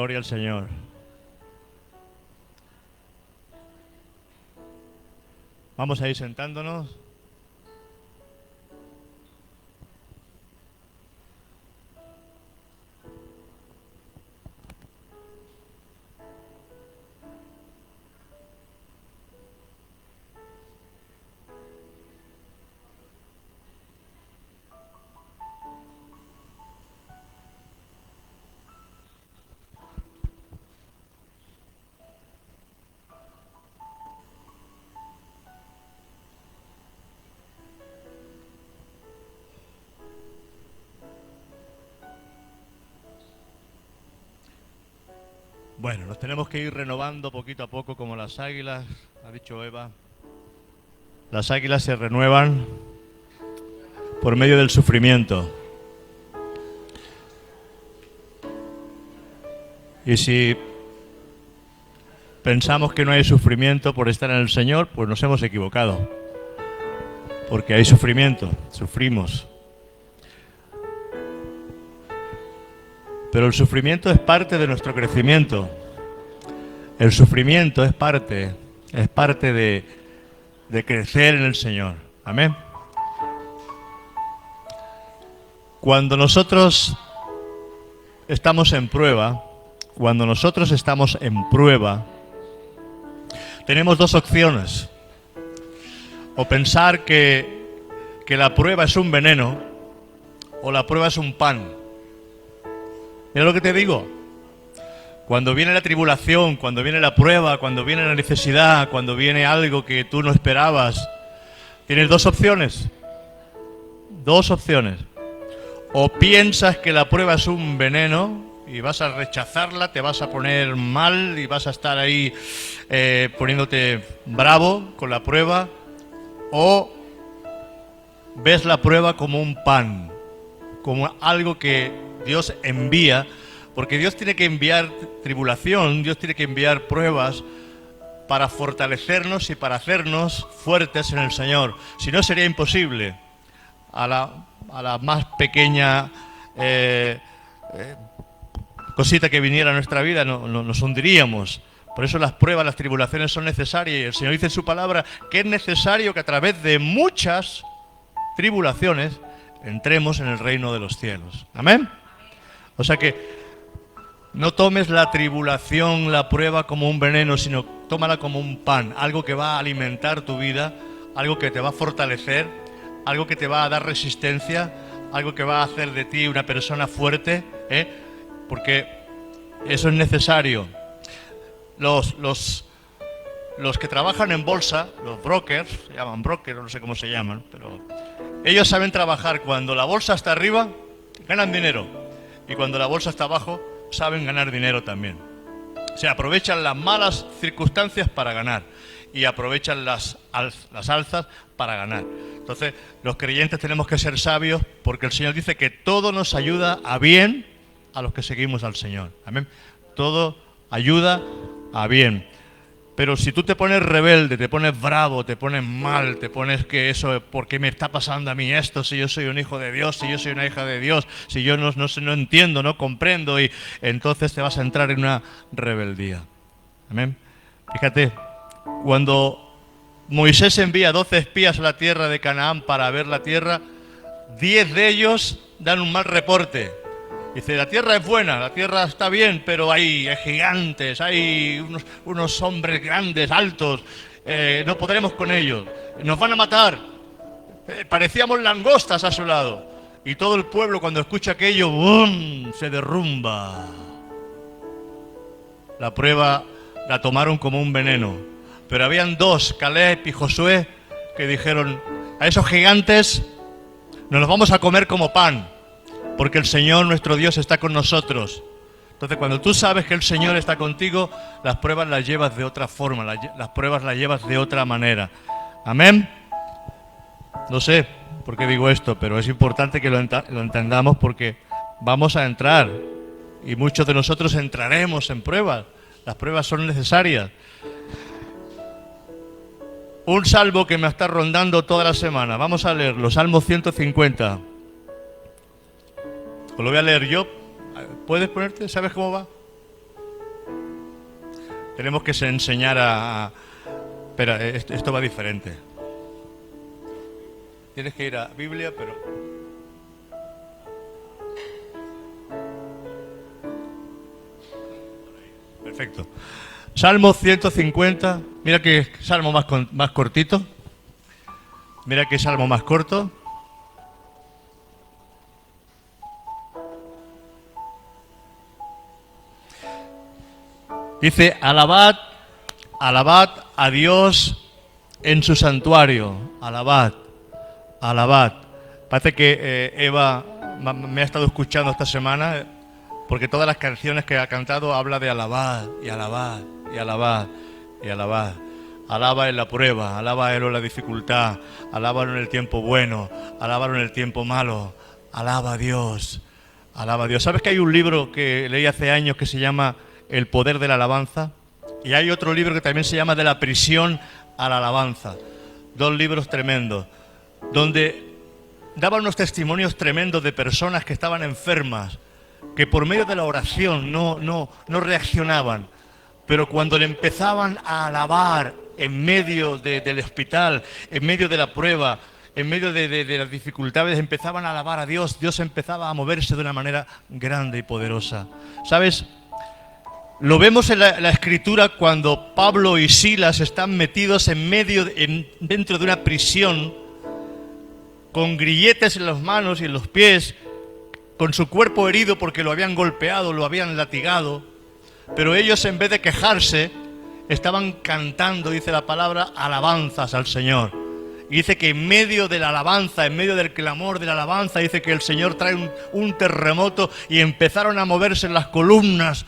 Gloria al Señor. Vamos a ir sentándonos. Bueno, nos tenemos que ir renovando poquito a poco como las águilas, ha dicho Eva. Las águilas se renuevan por medio del sufrimiento. Y si pensamos que no hay sufrimiento por estar en el Señor, pues nos hemos equivocado. Porque hay sufrimiento, sufrimos. Pero el sufrimiento es parte de nuestro crecimiento. El sufrimiento es parte de crecer en el Señor. Amén. Cuando nosotros estamos en prueba, tenemos dos opciones. O pensar que la prueba es un veneno, o la prueba es un pan. Mira lo que te digo. Cuando viene la tribulación, cuando viene la prueba, cuando viene la necesidad, cuando viene algo que tú no esperabas, tienes dos opciones. Dos opciones. O piensas que la prueba es un veneno y vas a rechazarla, te vas a poner mal y vas a estar ahí poniéndote bravo con la prueba. O ves la prueba como un pan, como algo que Dios envía, porque Dios tiene que enviar tribulación, Dios tiene que enviar pruebas para fortalecernos y para hacernos fuertes en el Señor. Si no, sería imposible. A la más pequeña cosita que viniera a nuestra vida nos hundiríamos. Por eso las pruebas, las tribulaciones son necesarias. Y el Señor dice en su palabra que es necesario que a través de muchas tribulaciones entremos en el reino de los cielos. Amén. O sea que no tomes la tribulación, la prueba como un veneno, sino tómala como un pan, algo que va a alimentar tu vida, algo que te va a fortalecer, algo que te va a dar resistencia, algo que va a hacer de ti una persona fuerte, porque eso es necesario. Los que trabajan en bolsa, los brokers, se llaman brokers, no sé cómo se llaman, pero ellos saben trabajar. Cuando la bolsa está arriba, ganan dinero. Y cuando la bolsa está abajo, saben ganar dinero también. O sea, aprovechan las malas circunstancias para ganar. Y aprovechan las alzas para ganar. Entonces, los creyentes tenemos que ser sabios, porque el Señor dice que todo nos ayuda a bien a los que seguimos al Señor. Amén. Todo ayuda a bien. Pero si tú te pones rebelde, te pones bravo, te pones mal, te pones que eso, ¿por qué me está pasando a mí esto? Si yo soy un hijo de Dios, si yo soy una hija de Dios, si yo no entiendo, no comprendo, y entonces te vas a entrar en una rebeldía. Amén. Fíjate, cuando Moisés envía 12 espías a la tierra de Canaán para ver la tierra, 10 de ellos dan un mal reporte. Dice, la tierra es buena, la tierra está bien, pero hay gigantes, hay unos hombres grandes, altos, no podremos con ellos, nos van a matar. Parecíamos langostas a su lado. Y todo el pueblo cuando escucha aquello, ¡bum!, se derrumba. La prueba la tomaron como un veneno. Pero habían dos, Caleb y Josué, que dijeron, a esos gigantes nos los vamos a comer como pan. Porque el Señor, nuestro Dios, está con nosotros. Entonces, cuando tú sabes que el Señor está contigo, las pruebas las llevas de otra forma, las pruebas las llevas de otra manera. Amén. No sé por qué digo esto, pero es importante que lo entendamos, porque vamos a entrar y muchos de nosotros entraremos en pruebas. Las pruebas son necesarias. Un salmo que me está rondando toda la semana. Vamos a leerlo, Salmo 150. Os lo voy a leer yo. ¿Puedes ponerte? ¿Sabes cómo va? Tenemos que enseñar a... Espera, esto va diferente. Tienes que ir a Biblia, pero... Perfecto. Salmo 150. Mira qué salmo más cortito. Mira qué salmo más corto. Dice, alabad a Dios en su santuario. Alabad. Parece que Eva me ha estado escuchando esta semana, porque todas las canciones que ha cantado habla de alabad y alabad y alabad y alabad. Alaba en la prueba, alaba en la dificultad, alábalo en el tiempo bueno, alábalo en el tiempo malo. Alaba a Dios, alaba a Dios. ¿Sabes que hay un libro que leí hace años que se llama El poder de la alabanza? Y hay otro libro que también se llama De la prisión a la alabanza. Dos libros tremendos, donde daban unos testimonios tremendos de personas que estaban enfermas, que por medio de la oración no reaccionaban, pero cuando le empezaban a alabar en medio del hospital, en medio de la prueba, en medio de las dificultades, empezaban a alabar a Dios, Dios empezaba a moverse de una manera grande y poderosa. ¿Sabes? Lo vemos en la Escritura cuando Pablo y Silas están metidos dentro de una prisión, con grilletes en las manos y en los pies, con su cuerpo herido porque lo habían golpeado, lo habían latigado, pero ellos, en vez de quejarse, estaban cantando, dice la palabra, alabanzas al Señor. Y dice que en medio de la alabanza, en medio del clamor de la alabanza, dice que el Señor trae un terremoto y empezaron a moverse las columnas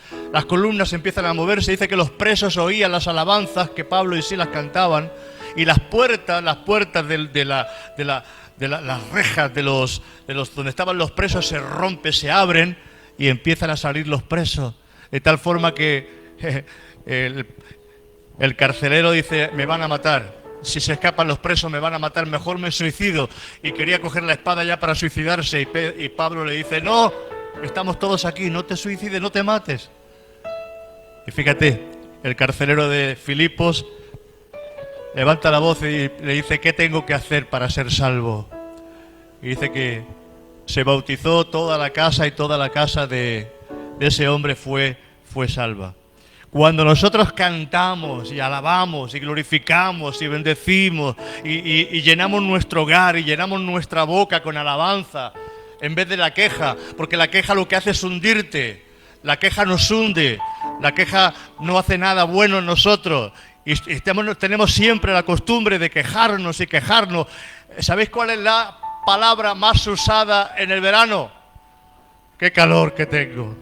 empiezan a moverse. Dice que los presos oían las alabanzas que Pablo y Silas cantaban, y las puertas de las rejas de los donde estaban los presos se rompen, se abren y empiezan a salir los presos, de tal forma que el carcelero dice: me van a matar, si se escapan los presos me van a matar, mejor me suicido. Y quería coger la espada ya para suicidarse, y Pablo le dice: no, estamos todos aquí, no te suicides, no te mates. Y fíjate, el carcelero de Filipos levanta la voz y le dice: ¿qué tengo que hacer para ser salvo? Y dice que se bautizó toda la casa, y toda la casa de ese hombre fue salva. Cuando nosotros cantamos y alabamos y glorificamos y bendecimos y llenamos nuestro hogar y llenamos nuestra boca con alabanza, en vez de la queja, porque la queja lo que hace es hundirte, la queja nos hunde, la queja no hace nada bueno en nosotros, y tenemos siempre la costumbre de quejarnos y quejarnos. ¿Sabéis cuál es la palabra más usada en el verano? ¡Qué calor que tengo!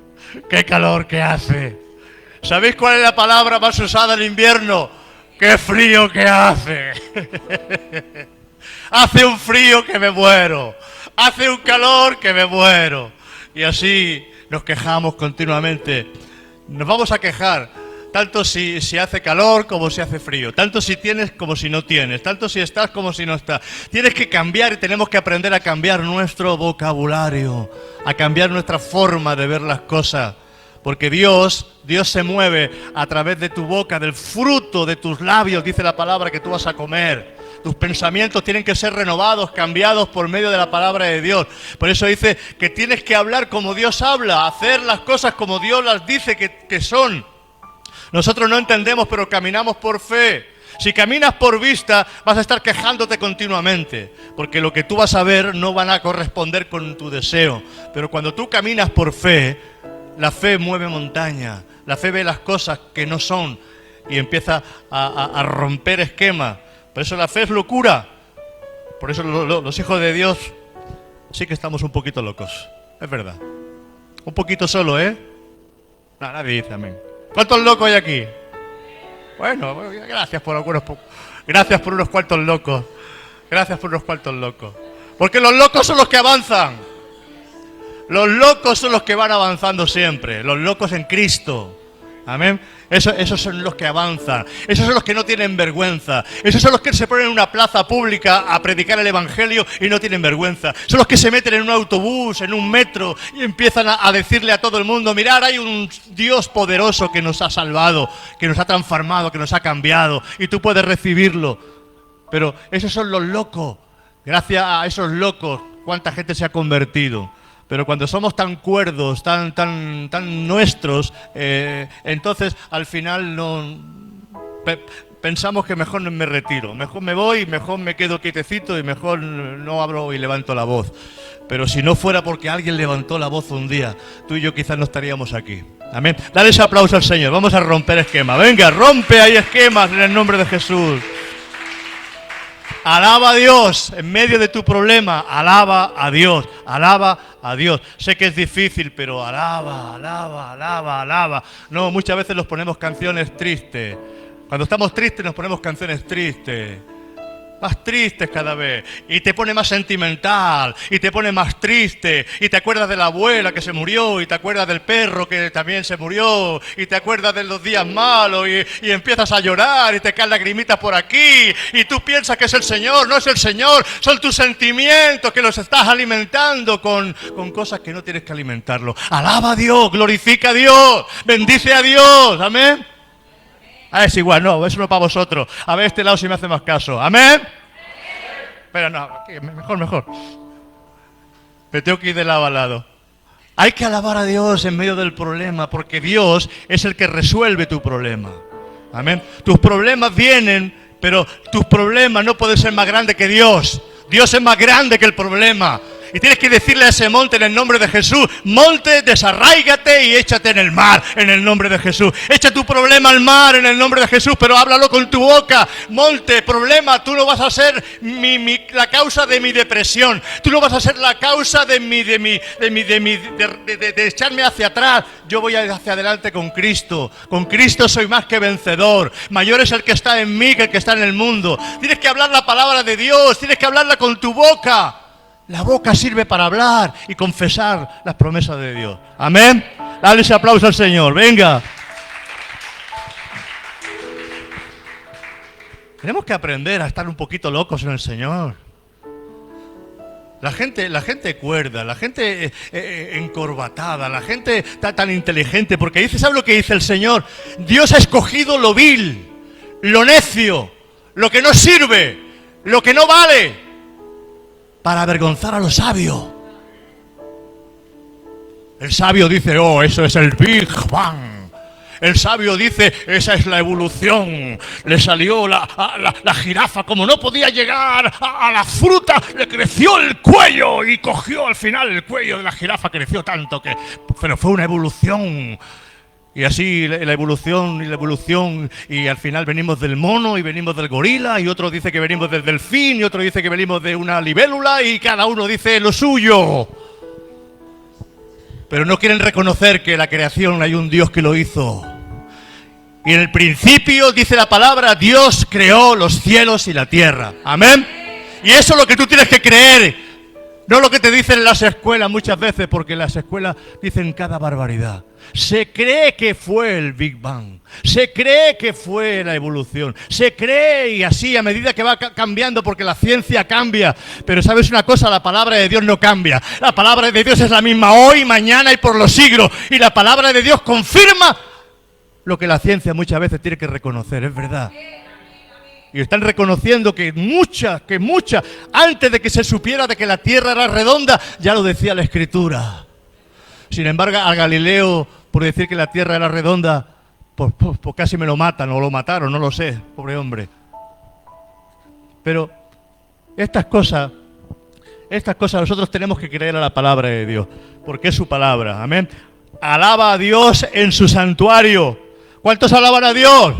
¡Qué calor que hace! ¿Sabéis cuál es la palabra más usada en invierno? ¡Qué frío que hace! Hace un frío que me muero, hace un calor que me muero. Y así nos quejamos continuamente. Nos vamos a quejar tanto si hace calor como si hace frío, tanto si tienes como si no tienes, tanto si estás como si no estás. Tienes que cambiar, y tenemos que aprender a cambiar nuestro vocabulario, a cambiar nuestra forma de ver las cosas. Porque Dios se mueve a través de tu boca, del fruto de tus labios, dice la palabra, que tú vas a comer. Tus pensamientos tienen que ser renovados, cambiados por medio de la palabra de Dios. Por eso dice que tienes que hablar como Dios habla, hacer las cosas como Dios las dice que son. Nosotros no entendemos, pero caminamos por fe. Si caminas por vista, vas a estar quejándote continuamente, porque lo que tú vas a ver no van a corresponder con tu deseo. Pero cuando tú caminas por fe, la fe mueve montaña, la fe ve las cosas que no son y empieza a romper esquemas. Por eso la fe es locura. Por eso los hijos de Dios sí que estamos un poquito locos, es verdad. Un poquito solo, ¿eh? No, nadie dice amén. ¿Cuántos locos hay aquí? Bueno, gracias por unos cuantos locos. Gracias por unos cuantos locos. Porque los locos son los que avanzan. Los locos son los que van avanzando siempre. Los locos en Cristo. Amén. Esos son los que avanzan. Esos son los que no tienen vergüenza. Esos son los que se ponen en una plaza pública a predicar el evangelio y no tienen vergüenza. Son los que se meten en un autobús, en un metro y empiezan a decirle a todo el mundo: mirad, hay un Dios poderoso que nos ha salvado, que nos ha transformado, que nos ha cambiado, y tú puedes recibirlo. Pero esos son los locos. Gracias a esos locos, cuánta gente se ha convertido. Pero cuando somos tan cuerdos, tan nuestros, entonces al final pensamos que mejor no me retiro, mejor me voy, mejor me quedo quietecito y mejor no hablo y levanto la voz. Pero si no fuera porque alguien levantó la voz un día, tú y yo quizás no estaríamos aquí. Amén. Dale ese aplauso al Señor. Vamos a romper esquemas. Venga, rompe ahí esquemas en el nombre de Jesús. Alaba a Dios en medio de tu problema, alaba a Dios, alaba a Dios. Sé que es difícil, pero alaba, alaba, alaba, alaba. No, muchas veces nos ponemos canciones tristes. Cuando estamos tristes nos ponemos canciones tristes. Más tristes cada vez, y te pone más sentimental, y te pone más triste, y te acuerdas de la abuela que se murió, y te acuerdas del perro que también se murió, y te acuerdas de los días malos, y empiezas a llorar, y te caen lagrimitas por aquí, y tú piensas que es el Señor. No es el Señor, son tus sentimientos que los estás alimentando con cosas que no tienes que alimentarlo. Alaba a Dios, glorifica a Dios, bendice a Dios, amén. Es igual, no, eso no para vosotros. A ver este lado si me hace más caso. ¿Amén? Pero no, mejor. Me tengo que ir de lado a lado. Hay que alabar a Dios en medio del problema, porque Dios es el que resuelve tu problema. Amén. Tus problemas vienen, pero tus problemas no pueden ser más grandes que Dios. Dios es más grande que el problema. Y tienes que decirle a ese monte en el nombre de Jesús: monte, desarráigate y échate en el mar en el nombre de Jesús. Echa tu problema al mar en el nombre de Jesús, pero háblalo con tu boca. Monte, problema, tú no vas a ser la causa de mi depresión. Tú no vas a ser la causa de echarme hacia atrás. Yo voy hacia adelante con Cristo. Con Cristo soy más que vencedor. Mayor es el que está en mí que el que está en el mundo. Tienes que hablar la palabra de Dios. Tienes que hablarla con tu boca. La boca sirve para hablar y confesar las promesas de Dios. Amén. Dale ese aplauso al Señor. Venga. Tenemos que aprender a estar un poquito locos en el Señor. La gente cuerda, la gente encorbatada, la gente está tan inteligente, porque dice, ¿sabe lo que dice el Señor? Dios ha escogido lo vil, lo necio, lo que no sirve, lo que no vale, para avergonzar a los sabios. El sabio dice: oh, eso es el Big Bang. El sabio dice: esa es la evolución. Le salió la jirafa, como no podía llegar a la fruta, le creció el cuello y cogió al final el cuello de la jirafa, creció tanto que... Pero fue una evolución. Y así la evolución, y al final venimos del mono y venimos del gorila, y otro dice que venimos del delfín, y otro dice que venimos de una libélula, y cada uno dice lo suyo. Pero no quieren reconocer que la creación hay un Dios que lo hizo. Y en el principio, dice la palabra, Dios creó los cielos y la tierra. Amén. Y eso es lo que tú tienes que creer. No lo que te dicen en las escuelas muchas veces, porque en las escuelas dicen cada barbaridad. Se cree que fue el Big Bang, se cree que fue la evolución, se cree, y así a medida que va cambiando, porque la ciencia cambia. Pero ¿sabes una cosa? La palabra de Dios no cambia. La palabra de Dios es la misma hoy, mañana y por los siglos. Y la palabra de Dios confirma lo que la ciencia muchas veces tiene que reconocer, es verdad. Y están reconociendo que muchas, antes de que se supiera de que la Tierra era redonda, ya lo decía la Escritura. Sin embargo, a Galileo, por decir que la Tierra era redonda, pues casi me lo matan, o lo mataron, no lo sé, pobre hombre. Pero estas cosas nosotros tenemos que creer a la palabra de Dios, porque es su palabra, amén. Alaba a Dios en su santuario. ¿Cuántos alaban a Dios?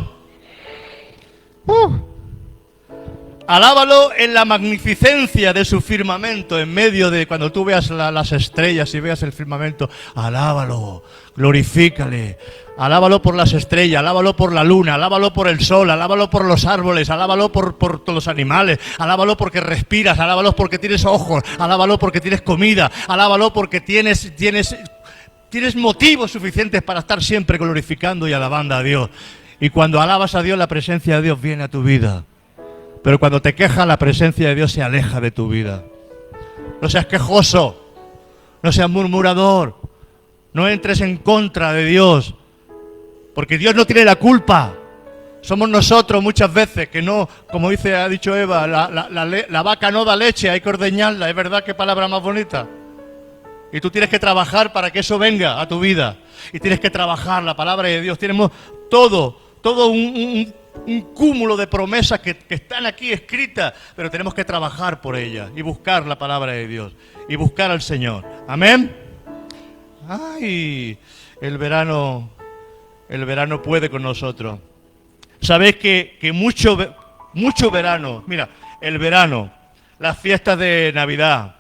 Alábalo en la magnificencia de su firmamento, en medio de cuando tú veas las estrellas y veas el firmamento. Alábalo, glorifícale, alábalo por las estrellas, alábalo por la luna, alábalo por el sol, alábalo por los árboles, alábalo por todos los animales, alábalo porque respiras, alábalo porque tienes ojos, alábalo porque tienes comida, alábalo porque tienes tienes motivos suficientes para estar siempre glorificando y alabando a Dios. Y cuando alabas a Dios, la presencia de Dios viene a tu vida. Pero cuando te quejas, la presencia de Dios se aleja de tu vida. No seas quejoso, no seas murmurador, no entres en contra de Dios, porque Dios no tiene la culpa. Somos nosotros muchas veces que no, como ha dicho Eva, la vaca no da leche, hay que ordeñarla. ¿Es verdad? Qué palabra más bonita. Y tú tienes que trabajar para que eso venga a tu vida. Y tienes que trabajar la palabra de Dios. Tenemos todo un cúmulo de promesas que están aquí escritas, pero tenemos que trabajar por ellas y buscar la palabra de Dios y buscar al Señor. Amén. Ay, el verano puede con nosotros. Sabéis que mucho verano, mira, el verano, las fiestas de Navidad,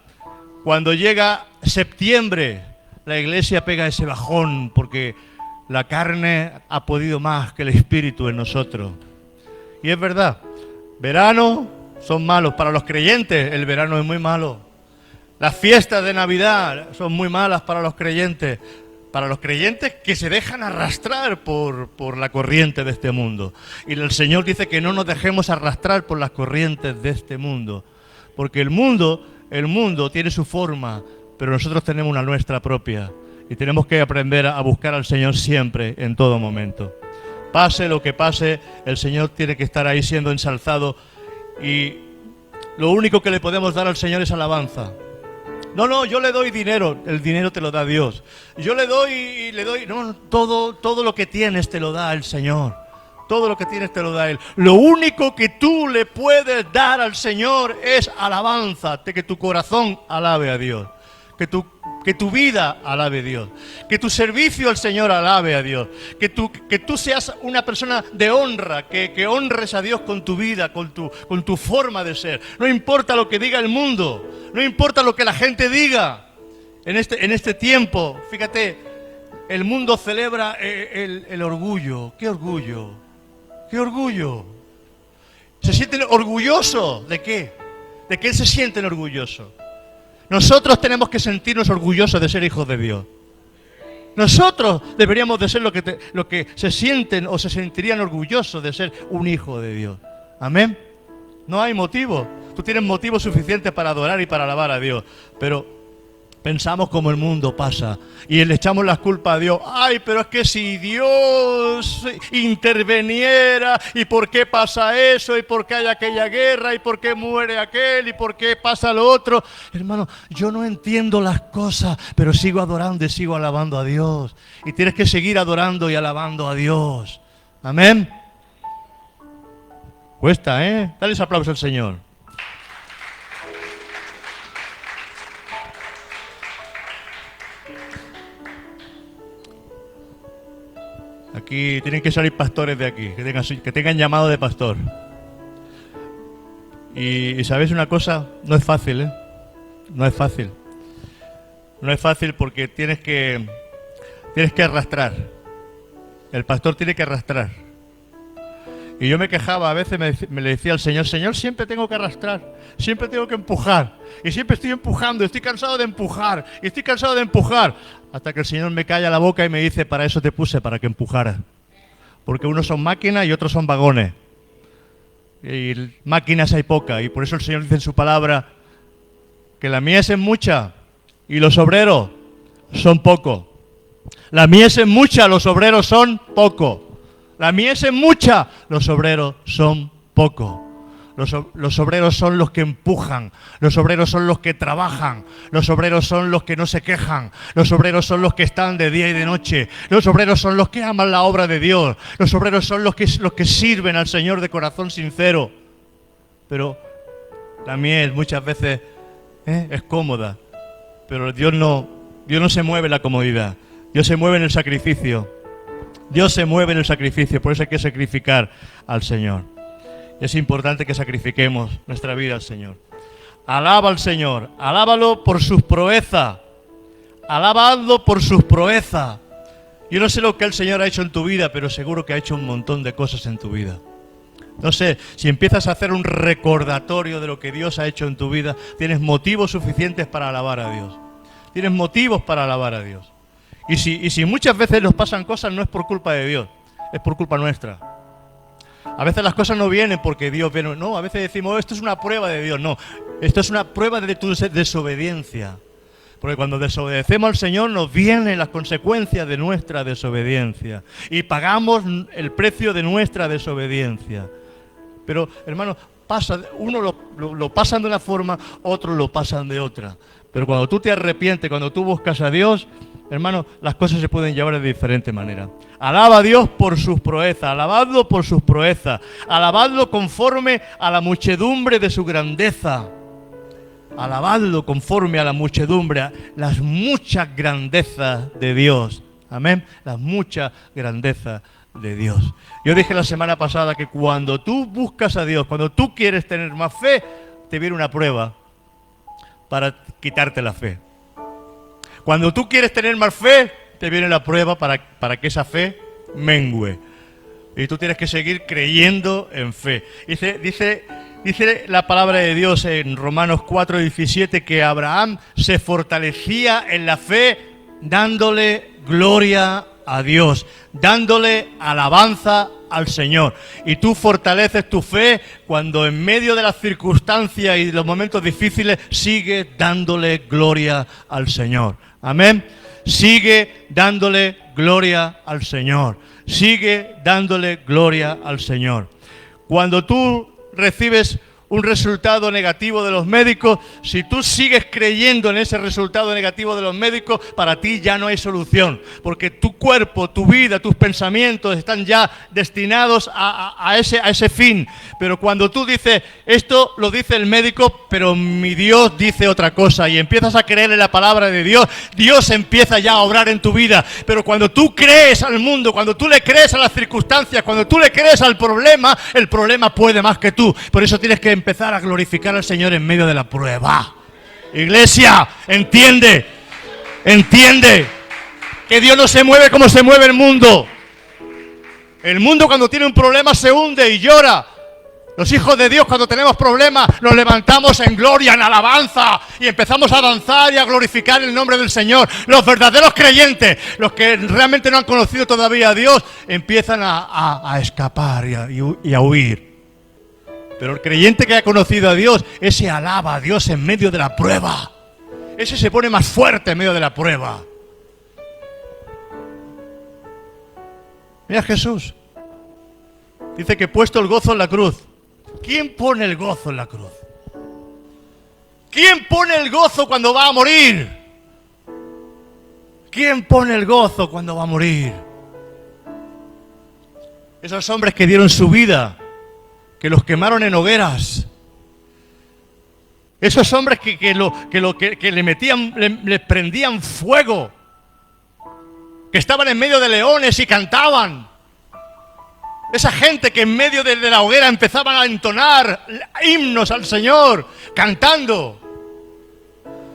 cuando llega septiembre, la iglesia pega ese bajón porque la carne ha podido más que el espíritu en nosotros. Y es verdad, verano son malos. Para los creyentes el verano es muy malo. Las fiestas de Navidad son muy malas para los creyentes. Para los creyentes que se dejan arrastrar por la corriente de este mundo. Y el Señor dice que no nos dejemos arrastrar por las corrientes de este mundo. Porque el mundo tiene su forma, pero nosotros tenemos una nuestra propia. Y tenemos que aprender a buscar al Señor siempre, en todo momento. Pase lo que pase, el Señor tiene que estar ahí siendo ensalzado. Y lo único que le podemos dar al Señor es alabanza. No, yo le doy dinero, el dinero te lo da Dios. Yo le doy, no, todo lo que tienes te lo da el Señor. Todo lo que tienes te lo da Él. Lo único que tú le puedes dar al Señor es alabanza, que tu corazón alabe a Dios. Que tu vida alabe a Dios, que tu servicio al Señor alabe a Dios, que tú seas una persona de honra, que honres a Dios con tu vida, con tu forma de ser. No importa lo que diga el mundo, no importa lo que la gente diga. En este tiempo, fíjate, el mundo celebra el orgullo. ¿Qué orgullo? ¿Qué orgullo? ¿Se sienten orgullosos? ¿De qué? ¿De qué se sienten orgullosos? Nosotros tenemos que sentirnos orgullosos de ser hijos de Dios. Nosotros deberíamos de ser lo que se sienten o se sentirían orgullosos de ser un hijo de Dios. Amén. No hay motivo. Tú tienes motivos suficientes para adorar y para alabar a Dios. Pero pensamos como el mundo pasa y le echamos las culpas a Dios. Ay, pero es que si Dios interveniera, ¿y por qué pasa eso? ¿Y por qué hay aquella guerra? ¿Y por qué muere aquel? ¿Y por qué pasa lo otro? Hermano, yo no entiendo las cosas, pero sigo adorando y sigo alabando a Dios. Y tienes que seguir adorando y alabando a Dios. Amén. Cuesta, ¿eh? Dale ese aplauso al Señor. Aquí tienen que salir pastores de aquí, que tengan llamado de pastor. Y ¿sabéis una cosa? No es fácil, ¿eh? No es fácil. No es fácil porque tienes que arrastrar. El pastor tiene que arrastrar. Y yo me quejaba, a veces me le decía al Señor, Señor, siempre tengo que arrastrar, siempre tengo que empujar. Y siempre estoy empujando, estoy cansado de empujar, y estoy cansado de empujar. Hasta que el Señor me calla la boca y me dice, para eso te puse, para que empujaras. Porque unos son máquinas y otros son vagones. Y máquinas hay pocas, y por eso el Señor dice en su palabra que la mies es mucha y los obreros son pocos. La mies es mucha, los obreros son pocos. La mies es mucha, los obreros son pocos. Los obreros son los que empujan, los obreros son los que trabajan, los obreros son los que no se quejan, los obreros son los que están de día y de noche, los obreros son los que aman la obra de Dios, los obreros son los que sirven al Señor de corazón sincero. Pero la mies muchas veces es cómoda, pero Dios no se mueve en la comodidad, Dios se mueve en el sacrificio. Dios se mueve en el sacrificio, por eso hay que sacrificar al Señor. Y es importante que sacrifiquemos nuestra vida al Señor. Alaba al Señor, alábalo por sus proezas, alabadlo por sus proezas. Yo no sé lo que el Señor ha hecho en tu vida, pero seguro que ha hecho un montón de cosas en tu vida. No sé, si empiezas a hacer un recordatorio de lo que Dios ha hecho en tu vida, tienes motivos suficientes para alabar a Dios. Tienes motivos para alabar a Dios. Y si muchas veces nos pasan cosas, no es por culpa de Dios, es por culpa nuestra. A veces las cosas no vienen porque Dios viene. No, a veces decimos, esto es una prueba de Dios. No, esto es una prueba de tu desobediencia. Porque cuando desobedecemos al Señor nos vienen las consecuencias de nuestra desobediencia. Y pagamos el precio de nuestra desobediencia. Pero, hermano, uno lo pasan de una forma, otros lo pasan de otra. Pero cuando tú te arrepientes, cuando tú buscas a Dios, hermano, las cosas se pueden llevar de diferente manera. Alaba a Dios por sus proezas, alabadlo por sus proezas, alabadlo conforme a la muchedumbre de su grandeza. Alabadlo conforme a la muchedumbre, a las muchas grandezas de Dios. Amén. Las muchas grandezas de Dios. Yo dije la semana pasada que cuando tú buscas a Dios, cuando tú quieres tener más fe, te viene una prueba para quitarte la fe. Cuando tú quieres tener más fe, te viene la prueba para que esa fe mengüe. Y tú tienes que seguir creyendo en fe. Dice la palabra de Dios en Romanos 4:17 que Abraham se fortalecía en la fe dándole gloria a Dios, dándole alabanza al Señor. Y tú fortaleces tu fe cuando en medio de las circunstancias y de los momentos difíciles sigues dándole gloria al Señor. Amén. Sigue dándole gloria al Señor. Sigue dándole gloria al Señor. Cuando tú recibes un resultado negativo de los médicos, si tú sigues creyendo en ese resultado negativo de los médicos, para ti ya no hay solución, porque tu cuerpo, tu vida, tus pensamientos están ya destinados a ese fin. Pero cuando tú dices, esto lo dice el médico, pero mi Dios dice otra cosa, y empiezas a creer en la palabra de Dios, Dios empieza ya a obrar en tu vida. Pero cuando tú crees al mundo, cuando tú le crees a las circunstancias, cuando tú le crees al problema, el problema puede más que tú. Por eso tienes que empezar a glorificar al Señor en medio de la prueba. Iglesia, entiende que Dios no se mueve como se mueve el mundo. El mundo cuando tiene un problema se hunde y llora. Los hijos de Dios cuando tenemos problemas nos levantamos en gloria, en alabanza y empezamos a danzar y a glorificar el nombre del Señor. Los verdaderos creyentes, los que realmente no han conocido todavía a Dios, empiezan a escapar y a huir. Pero el creyente que ha conocido a Dios, ese alaba a Dios en medio de la prueba. Ese se pone más fuerte en medio de la prueba. Mira Jesús. Dice que puesto el gozo en la cruz. ¿Quién pone el gozo en la cruz? ¿Quién pone el gozo cuando va a morir? ¿Quién pone el gozo cuando va a morir? Esos hombres que dieron su vida, que los quemaron en hogueras. Esos hombres que le metían, les prendían fuego, que estaban en medio de leones y cantaban. Esa gente que en medio de la hoguera empezaban a entonar himnos al Señor, cantando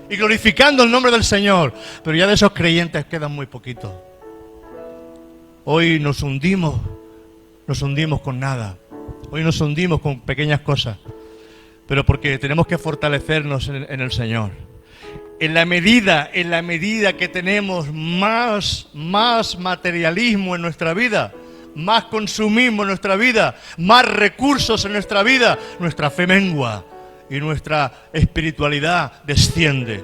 y glorificando el nombre del Señor. Pero ya de esos creyentes quedan muy poquitos. Hoy nos hundimos con nada. Hoy nos hundimos con pequeñas cosas, pero porque tenemos que fortalecernos en el Señor. En la medida que tenemos más materialismo en nuestra vida, más consumismo en nuestra vida, más recursos en nuestra vida, nuestra fe mengua y nuestra espiritualidad desciende.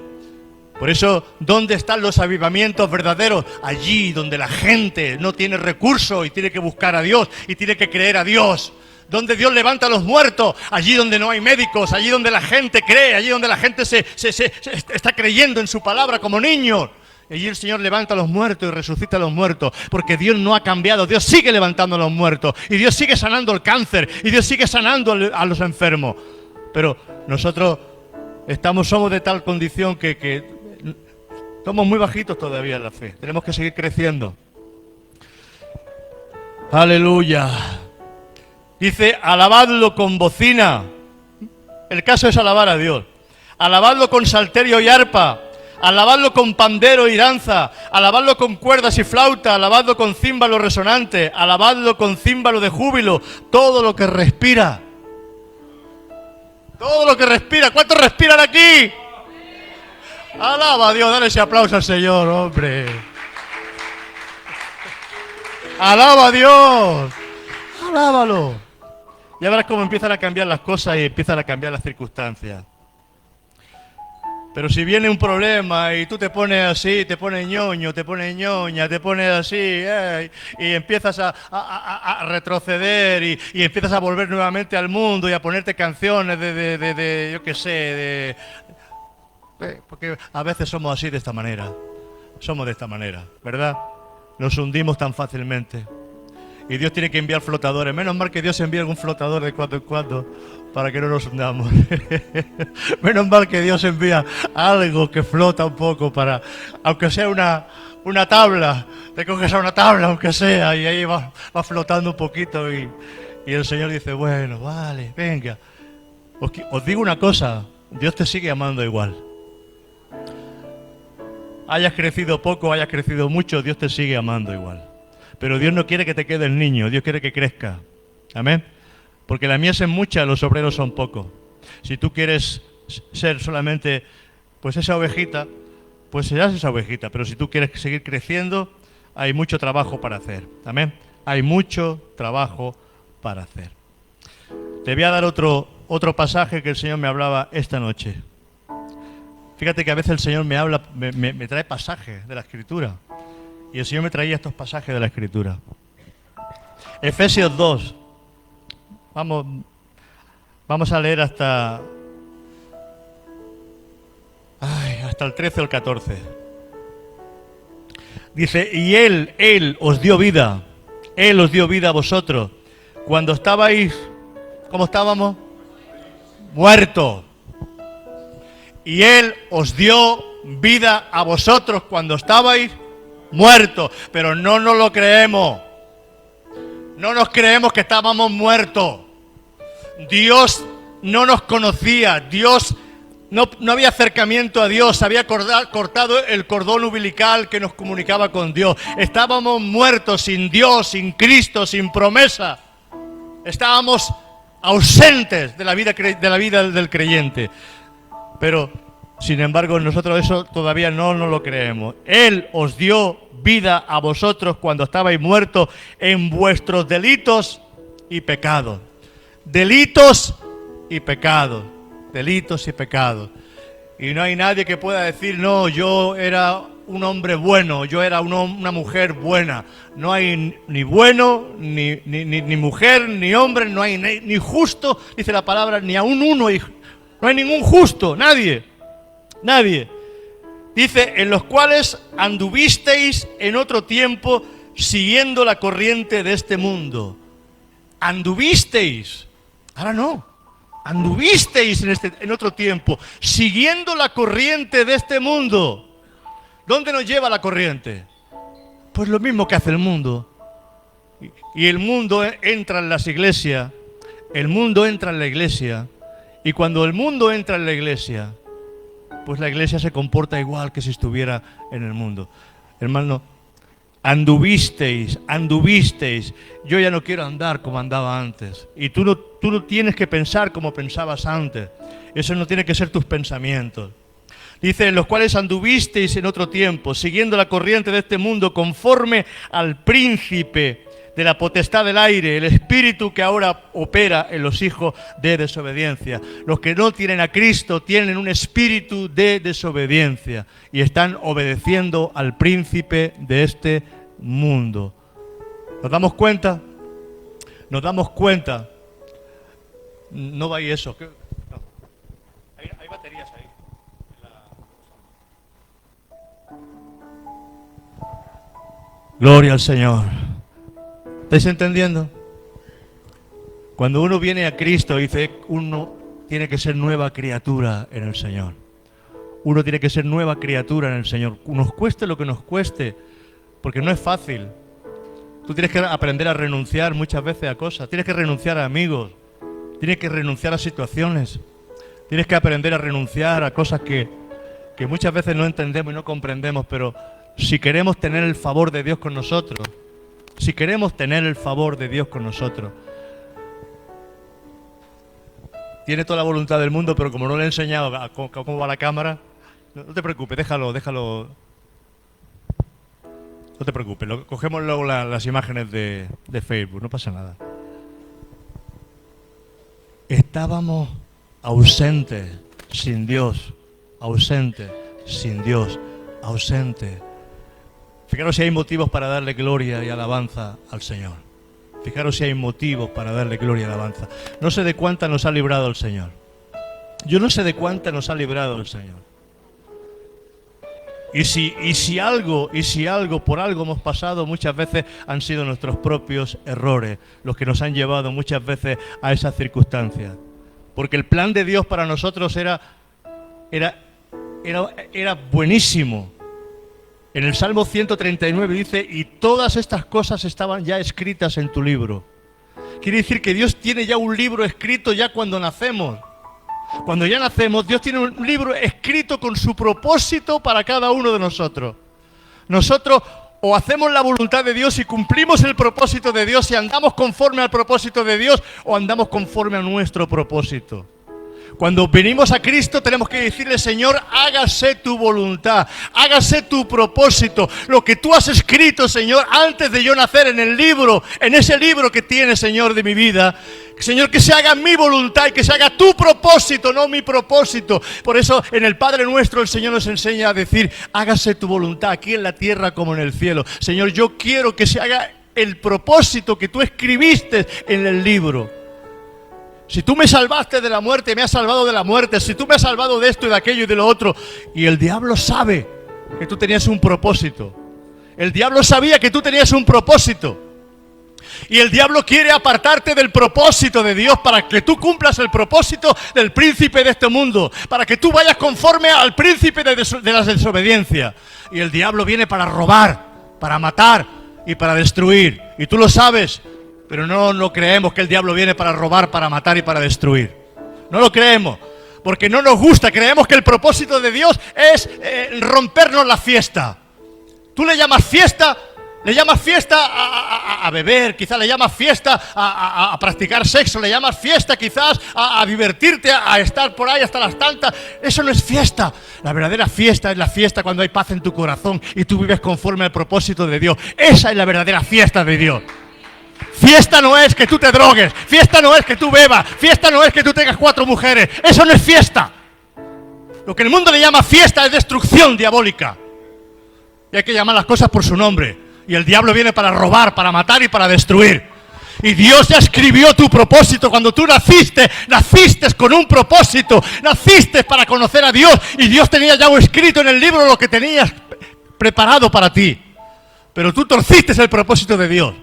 Por eso, ¿dónde están los avivamientos verdaderos? Allí donde la gente no tiene recursos y tiene que buscar a Dios y tiene que creer a Dios. Donde Dios levanta a los muertos, allí donde no hay médicos, allí donde la gente cree, allí donde la gente se está creyendo en su palabra como niños. Y allí el Señor levanta a los muertos y resucita a los muertos, porque Dios no ha cambiado, Dios sigue levantando a los muertos, y Dios sigue sanando el cáncer, y Dios sigue sanando a los enfermos. Pero nosotros somos de tal condición que somos muy bajitos todavía en la fe, tenemos que seguir creciendo. Aleluya. Dice, alabadlo con bocina. El caso es alabar a Dios. Alabadlo con salterio y arpa. Alabadlo con pandero y danza. Alabadlo con cuerdas y flauta. Alabadlo con címbalo resonante. Alabadlo con címbalo de júbilo. Todo lo que respira. Todo lo que respira. ¿Cuántos respiran aquí? Alaba a Dios. Dale ese aplauso al Señor, hombre. ¡Alaba a Dios! ¡Alábalo! Ya verás cómo empiezan a cambiar las cosas y empiezan a cambiar las circunstancias. Pero si viene un problema y tú te pones así, te pones ñoño, te pones ñoña, te pones así, y empiezas a retroceder y empiezas a volver nuevamente al mundo y a ponerte canciones de yo qué sé, porque a veces somos así de esta manera. Somos de esta manera, ¿verdad? Nos hundimos tan fácilmente. Y Dios tiene que enviar flotadores. Menos mal que Dios envía algún flotador de cuando en cuando para que no nos hundamos. Menos mal que Dios envía algo que flota un poco para, aunque sea una tabla, te coges a una tabla aunque sea y ahí va flotando un poquito y el Señor dice, bueno, vale, venga. Os digo una cosa, Dios te sigue amando igual. Hayas crecido poco, hayas crecido mucho, Dios te sigue amando igual. Pero Dios no quiere que te quedes niño, Dios quiere que crezca. Amén. Porque la mies es mucha, los obreros son pocos. Si tú quieres ser solamente pues esa ovejita, pues serás esa ovejita. Pero si tú quieres seguir creciendo, hay mucho trabajo para hacer. Amén. Hay mucho trabajo para hacer. Te voy a dar otro pasaje que el Señor me hablaba esta noche. Fíjate que a veces el Señor me habla, me trae pasajes de la Escritura. Y el Señor me traía estos pasajes de la Escritura. Efesios 2. Vamos a leer hasta el 13 o el 14. Dice, y Él os dio vida. Él os dio vida a vosotros. Cuando estabais, ¿cómo estábamos? Muertos. Y Él os dio vida a vosotros cuando estabais muertos, pero no nos lo creemos. No nos creemos que estábamos muertos. Dios no nos conocía. Dios no había acercamiento a Dios. Había cortado el cordón umbilical que nos comunicaba con Dios. Estábamos muertos, sin Dios, sin Cristo, sin promesa. Estábamos ausentes de la vida del creyente. Pero sin embargo, nosotros eso todavía no nos lo creemos. Él os dio vida a vosotros cuando estabais muertos en vuestros delitos y pecados. Delitos y pecados. Delitos y pecados. Y no hay nadie que pueda decir, no, yo era un hombre bueno, yo era una mujer buena. No hay ni bueno, ni mujer, ni hombre, no hay ni justo, dice la palabra, ni aún uno. No hay ningún justo, nadie. Nadie. Dice, en los cuales anduvisteis en otro tiempo siguiendo la corriente de este mundo. Anduvisteis. Ahora no. Anduvisteis en otro tiempo siguiendo la corriente de este mundo. ¿Dónde nos lleva la corriente? Pues lo mismo que hace el mundo. Y el mundo entra en las iglesias. El mundo entra en la iglesia. Y cuando el mundo entra en la iglesia, pues la iglesia se comporta igual que si estuviera en el mundo. Hermano, anduvisteis. Yo ya no quiero andar como andaba antes. Y tú no tienes que pensar como pensabas antes. Eso no tiene que ser tus pensamientos. Dice, en los cuales anduvisteis en otro tiempo, siguiendo la corriente de este mundo, conforme al príncipe de la potestad del aire, el espíritu que ahora opera en los hijos de desobediencia. Los que no tienen a Cristo tienen un espíritu de desobediencia y están obedeciendo al príncipe de este mundo. ¿Nos damos cuenta? ¿Nos damos cuenta? No va ahí eso. No. Hay baterías ahí. Gloria al Señor. ¿Estáis entendiendo? Cuando uno viene a Cristo, dice, uno tiene que ser nueva criatura en el Señor. Uno tiene que ser nueva criatura en el Señor. Nos cueste lo que nos cueste, porque no es fácil. Tú tienes que aprender a renunciar muchas veces a cosas. Tienes que renunciar a amigos. Tienes que renunciar a situaciones. Tienes que aprender a renunciar a cosas que muchas veces no entendemos y no comprendemos, pero si queremos tener el favor de Dios con nosotros, si queremos tener el favor de Dios con nosotros, tiene toda la voluntad del mundo, pero como no le he enseñado cómo va la cámara, no te preocupes, déjalo. No te preocupes, cogemos luego las imágenes de Facebook, no pasa nada. Estábamos ausentes, sin Dios, ausentes, sin Dios, ausentes. Fijaros si hay motivos para darle gloria y alabanza al Señor. Fijaros si hay motivos para darle gloria y alabanza. No sé de cuánta nos ha librado el Señor. Yo no sé de cuánta nos ha librado el Señor. Y si algo, por algo hemos pasado, muchas veces han sido nuestros propios errores los que nos han llevado muchas veces a esas circunstancias. Porque el plan de Dios para nosotros era buenísimo. En el Salmo 139 dice, y todas estas cosas estaban ya escritas en tu libro. Quiere decir que Dios tiene ya un libro escrito ya cuando nacemos. Cuando ya nacemos, Dios tiene un libro escrito con su propósito para cada uno de nosotros. Nosotros o hacemos la voluntad de Dios y cumplimos el propósito de Dios y andamos conforme al propósito de Dios, o andamos conforme a nuestro propósito. Cuando venimos a Cristo tenemos que decirle, Señor, hágase tu voluntad, hágase tu propósito, lo que tú has escrito, Señor, antes de yo nacer en el libro, en ese libro que tienes, Señor, de mi vida. Señor, que se haga mi voluntad y que se haga tu propósito, no mi propósito. Por eso en el Padre Nuestro el Señor nos enseña a decir, hágase tu voluntad aquí en la tierra como en el cielo. Señor, yo quiero que se haga el propósito que tú escribiste en el libro. Si tú me salvaste de la muerte, me has salvado de la muerte. Si tú me has salvado de esto y de aquello y de lo otro. Y el diablo sabe que tú tenías un propósito. El diablo sabía que tú tenías un propósito. Y el diablo quiere apartarte del propósito de Dios para que tú cumplas el propósito del príncipe de este mundo. Para que tú vayas conforme al príncipe de la desobediencia. Y el diablo viene para robar, para matar y para destruir. Y tú lo sabes. Pero no lo creemos que el diablo viene para robar, para matar y para destruir. No lo creemos, porque no nos gusta. Creemos que el propósito de Dios es rompernos la fiesta. Tú le llamas fiesta a beber, quizás le llamas fiesta a practicar sexo, le llamas fiesta quizás a divertirte, a estar por ahí hasta las tantas. Eso no es fiesta. La verdadera fiesta es la fiesta cuando hay paz en tu corazón y tú vives conforme al propósito de Dios. Esa es la verdadera fiesta de Dios. Fiesta no es que tú te drogues, fiesta no es que tú bebas, fiesta no es que tú tengas 4 mujeres, eso no es fiesta. Lo que el mundo le llama fiesta es destrucción diabólica. Y hay que llamar las cosas por su nombre. Y el diablo viene para robar, para matar y para destruir. Y Dios ya escribió tu propósito. Cuando tú naciste con un propósito, naciste para conocer a Dios. Y Dios tenía ya escrito en el libro lo que tenías preparado para ti. Pero tú torciste el propósito de Dios.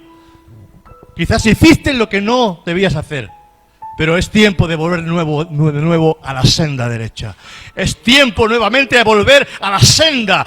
Quizás hiciste lo que no debías hacer, pero es tiempo de volver de nuevo a la senda derecha. Es tiempo nuevamente de volver a la senda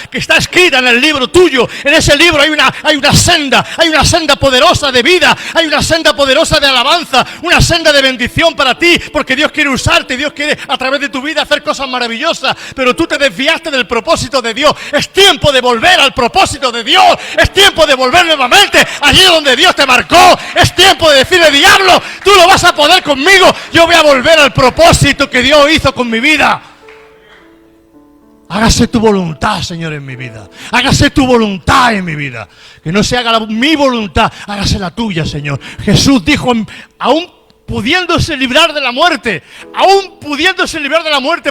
que está escrita en el libro tuyo. En ese libro hay una senda poderosa de vida, hay una senda poderosa de alabanza, una senda de bendición para ti, porque Dios quiere usarte, Dios quiere a través de tu vida hacer cosas maravillosas, pero tú te desviaste del propósito de Dios. Es tiempo de volver al propósito de Dios, es tiempo de volver nuevamente allí donde Dios te marcó. Es tiempo de decirle, diablo, tú no vas a poder conmigo, yo voy a volver al propósito que Dios hizo con mi vida. Hágase tu voluntad, Señor, en mi vida. Hágase tu voluntad en mi vida. Que no se haga mi voluntad, hágase la tuya, Señor. Jesús dijo, aún pudiéndose librar de la muerte,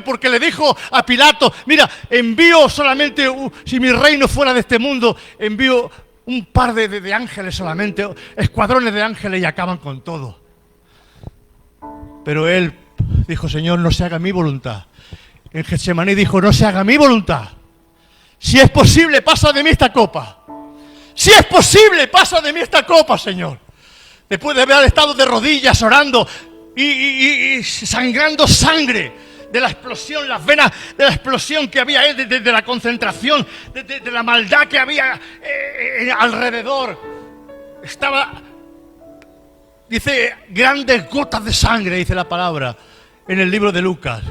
porque le dijo a Pilato, mira, envío solamente, si mi reino fuera de este mundo, envío un par de ángeles solamente, escuadrones de ángeles y acaban con todo. Pero él dijo, Señor, no se haga mi voluntad. En Getsemaní dijo, no se haga mi voluntad. Si es posible, pasa de mí esta copa. Si es posible, pasa de mí esta copa, Señor. Después de haber estado de rodillas orando y sangrando sangre de la explosión, las venas de la explosión que había de la concentración, de la maldad que había alrededor. Estaba, dice, grandes gotas de sangre, dice la palabra en el libro de Lucas.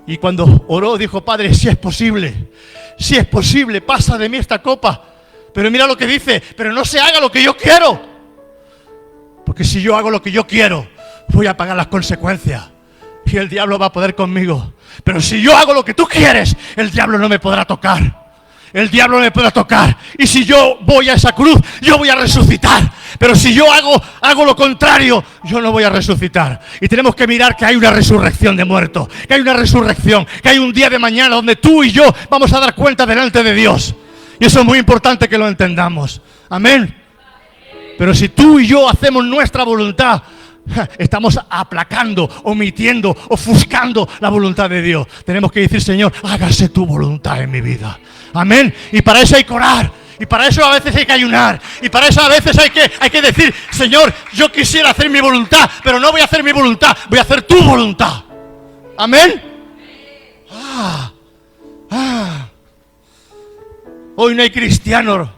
Y cuando oró dijo, Padre, si es posible, pasa de mí esta copa. Pero mira lo que dice, pero no se haga lo que yo quiero. Porque si yo hago lo que yo quiero, voy a pagar las consecuencias. Y el diablo va a poder conmigo. Pero si yo hago lo que tú quieres, el diablo no me podrá tocar. el diablo me pueda tocar. Y si yo voy a esa cruz, yo voy a resucitar. Pero si yo hago lo contrario, yo no voy a resucitar. Y tenemos que mirar que hay una resurrección de muertos, que hay una resurrección, que hay un día de mañana donde tú y yo vamos a dar cuenta delante de Dios. Y eso es muy importante que lo entendamos. Amén. Pero si tú y yo hacemos nuestra voluntad, estamos aplacando, omitiendo, ofuscando la voluntad de Dios. Tenemos que decir, Señor, hágase tu voluntad en mi vida. Amén. Y para eso hay que orar. Y para eso a veces hay que ayunar. Y para eso a veces hay que decir, Señor, yo quisiera hacer mi voluntad, pero no voy a hacer mi voluntad, voy a hacer tu voluntad. Amén. Hoy no hay cristianos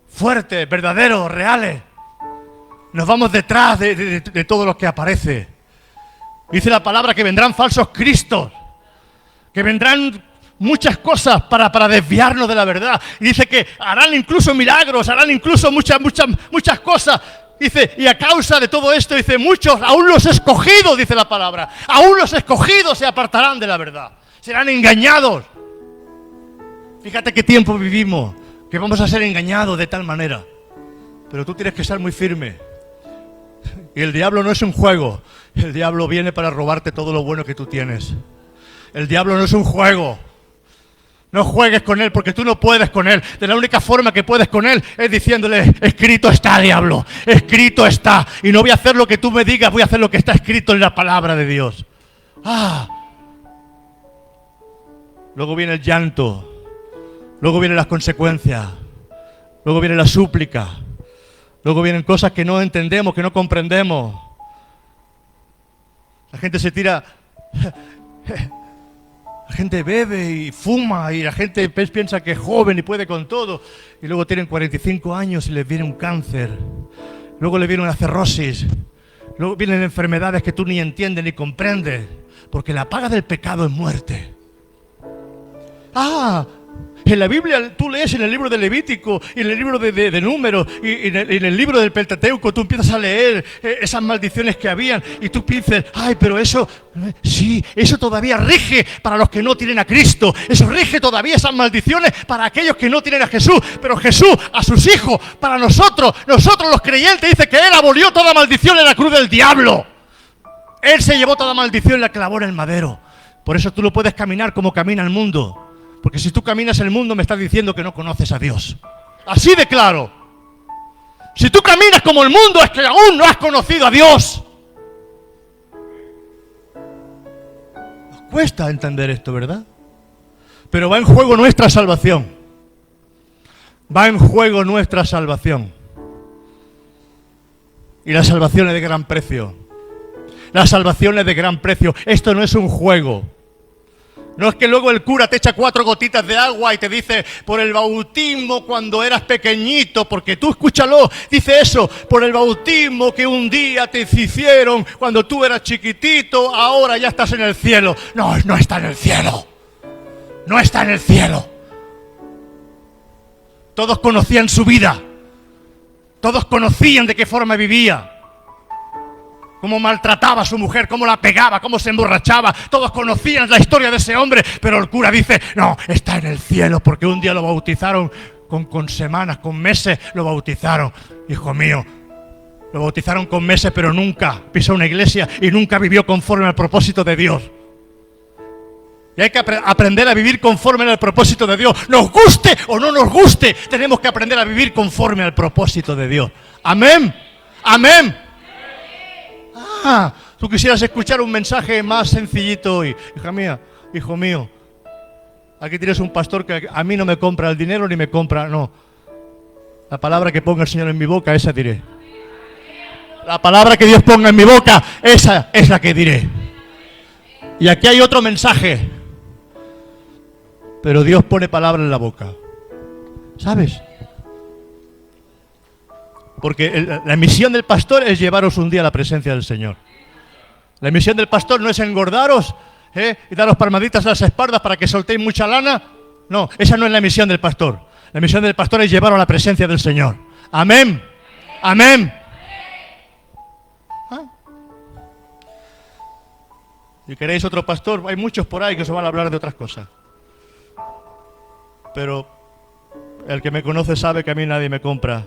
fuertes, verdaderos, reales. Nos vamos detrás de todo lo que aparece. Dice la palabra que vendrán falsos cristos, que vendrán muchas cosas para desviarnos de la verdad. Y dice que harán incluso milagros, harán incluso muchas cosas. Dice, y a causa de todo esto, dice, muchos, aún los escogidos, dice la palabra, aún los escogidos se apartarán de la verdad. Serán engañados. Fíjate qué tiempo vivimos, que vamos a ser engañados de tal manera. Pero tú tienes que estar muy firme. Y el diablo no es un juego. El diablo viene para robarte todo lo bueno que tú tienes. El diablo no es un juego. No juegues con él porque tú no puedes con él. De la única forma que puedes con él es diciéndole, escrito está, diablo, escrito está. Y no voy a hacer lo que tú me digas, voy a hacer lo que está escrito en la palabra de Dios. Luego viene el llanto. Luego vienen las consecuencias. Luego viene la súplica. Luego vienen cosas que no entendemos, que no comprendemos. La gente se tira... La gente bebe y fuma y la gente piensa que es joven y puede con todo. Y luego tienen 45 años y les viene un cáncer. Luego les viene una cirrosis. Luego vienen enfermedades que tú ni entiendes ni comprendes. Porque la paga del pecado es muerte. En la Biblia tú lees en el libro de Levítico y en el libro de Números y en el libro del Pentateuco tú empiezas a leer esas maldiciones que habían y tú piensas, pero eso, sí, eso todavía rige para los que no tienen a Cristo. Eso rige todavía esas maldiciones para aquellos que no tienen a Jesús. Pero Jesús, a sus hijos, para nosotros los creyentes, dice que Él abolió toda maldición en la cruz del diablo. Él se llevó toda maldición y la clavó en el madero. Por eso tú no puedes caminar como camina el mundo. Porque si tú caminas el mundo me estás diciendo que no conoces a Dios. Así de claro. Si tú caminas como el mundo es que aún no has conocido a Dios. Nos cuesta entender esto, ¿verdad? Pero va en juego nuestra salvación. Va en juego nuestra salvación. Y la salvación es de gran precio. La salvación es de gran precio. Esto no es un juego. No es que luego el cura te echa 4 gotitas de agua y te dice, por el bautismo cuando eras pequeñito, porque tú escúchalo, dice eso, por el bautismo que un día te hicieron cuando tú eras chiquitito, ahora ya estás en el cielo. No, no está en el cielo. No está en el cielo. Todos conocían su vida. Todos conocían de qué forma vivía. Cómo maltrataba a su mujer, cómo la pegaba, cómo se emborrachaba. Todos conocían la historia de ese hombre, pero el cura dice, no, está en el cielo, porque un día lo bautizaron con semanas, con meses lo bautizaron. Hijo mío, lo bautizaron con meses, pero nunca pisó una iglesia y nunca vivió conforme al propósito de Dios. Y hay que aprender a vivir conforme al propósito de Dios. Nos guste o no nos guste, tenemos que aprender a vivir conforme al propósito de Dios. Amén, amén. Tú quisieras escuchar un mensaje más sencillito hoy. Hija mía, hijo mío, aquí tienes un pastor que a mí no me compra el dinero ni me compra, no. La palabra que ponga el Señor en mi boca, esa diré. La palabra que Dios ponga en mi boca, esa es la que diré. Y aquí hay otro mensaje. Pero Dios pone palabra en la boca. ¿Sabes? Porque la misión del pastor es llevaros un día a la presencia del Señor. La misión del pastor no es engordaros y daros palmaditas a las espaldas para que soltéis mucha lana. No, esa no es la misión del pastor. La misión del pastor es llevaros a la presencia del Señor. Amén. Amén. Si queréis otro pastor, hay muchos por ahí que os van a hablar de otras cosas. Pero El que me conoce sabe que a mí nadie me compra.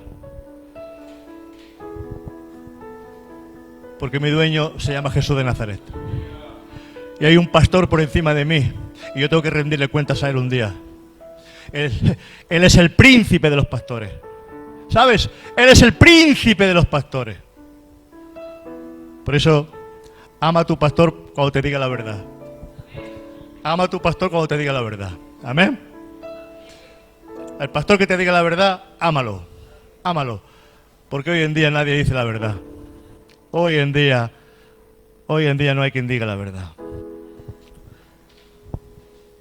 Porque mi dueño se llama Jesús de Nazaret. Y hay un pastor por encima de mí. Y yo tengo que rendirle cuentas a él un día. Él es el príncipe de los pastores. ¿Sabes? Él es el príncipe de los pastores. Por eso, ama a tu pastor cuando te diga la verdad. Ama a tu pastor cuando te diga la verdad. Amén. El pastor que te diga la verdad, ámalo. Ámalo. Porque hoy en día nadie dice la verdad. Hoy en día no hay quien diga la verdad.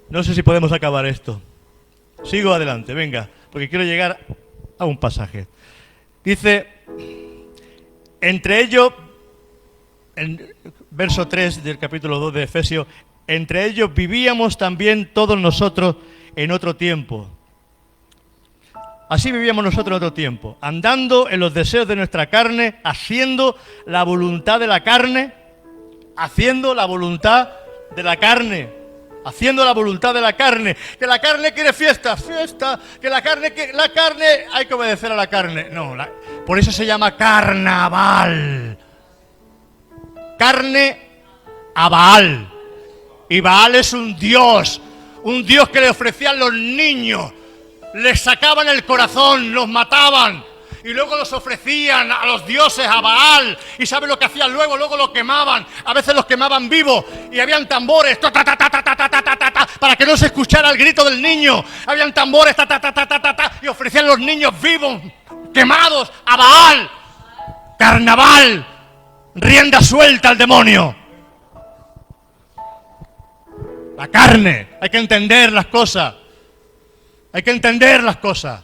No sé si podemos acabar esto. Sigo adelante, venga, porque quiero llegar a un pasaje. Dice, entre ellos, en verso 3 del capítulo 2 de Efesios, entre ellos vivíamos también todos nosotros en otro tiempo. Así vivíamos nosotros en otro tiempo, andando en los deseos de nuestra carne, haciendo la voluntad de la carne, haciendo la voluntad de la carne. Haciendo la voluntad de la carne. Que la carne quiere fiesta, fiesta. Que la carne hay que obedecer a la carne. No, por eso se llama carnaval. Carne a Baal. Y Baal es un dios que le ofrecían los niños. Les sacaban el corazón, los mataban. Y luego los ofrecían a los dioses, a Baal. ¿Y sabe lo que hacían luego? Luego los quemaban. A veces los quemaban vivos. Y habían tambores, para que no se escuchara el grito del niño. Habían tambores, y ofrecían los niños vivos, quemados, a Baal. Carnaval. Rienda suelta al demonio. La carne. Hay que entender las cosas. Hay que entender las cosas.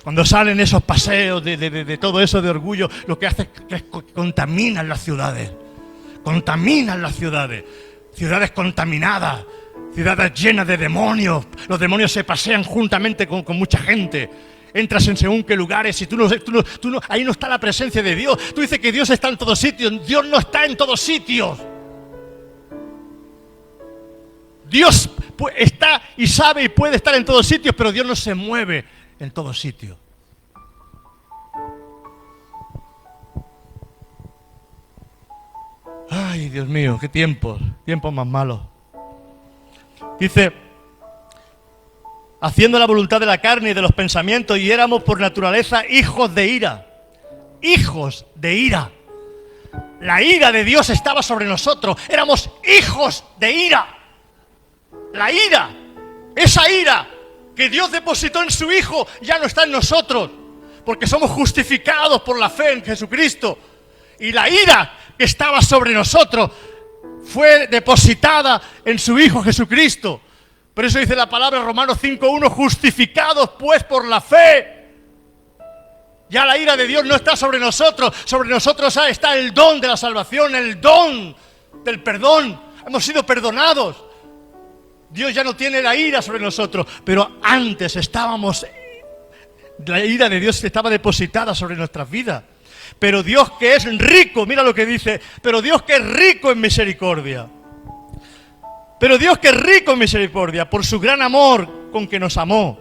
Cuando salen esos paseos de todo eso de orgullo, lo que hace es que contaminan las ciudades. Contaminan las ciudades. Ciudades contaminadas. Ciudades llenas de demonios. Los demonios se pasean juntamente con mucha gente. Entras en según qué lugares y tú no, ahí no está la presencia de Dios. Tú dices que Dios está en todos sitios. Dios no está en todos sitios. Dios está y sabe y puede estar en todos sitios, pero Dios no se mueve en todos sitios. Ay, Dios mío, qué tiempos más malos. Dice, haciendo la voluntad de la carne y de los pensamientos, y éramos por naturaleza hijos de ira. Hijos de ira. La ira de Dios estaba sobre nosotros. Éramos hijos de ira. La ira, esa ira que Dios depositó en su Hijo ya no está en nosotros, porque somos justificados por la fe en Jesucristo. Y la ira que estaba sobre nosotros fue depositada en su Hijo Jesucristo. Por eso dice la palabra en Romanos 5:1, justificados pues por la fe. Ya la ira de Dios no está sobre nosotros está el don de la salvación, el don del perdón. Hemos sido perdonados. Dios ya no tiene la ira sobre nosotros, pero antes la ira de Dios estaba depositada sobre nuestras vidas. Pero Dios que es rico, mira lo que dice, pero Dios que es rico en misericordia. Pero Dios que es rico en misericordia, por su gran amor con que nos amó.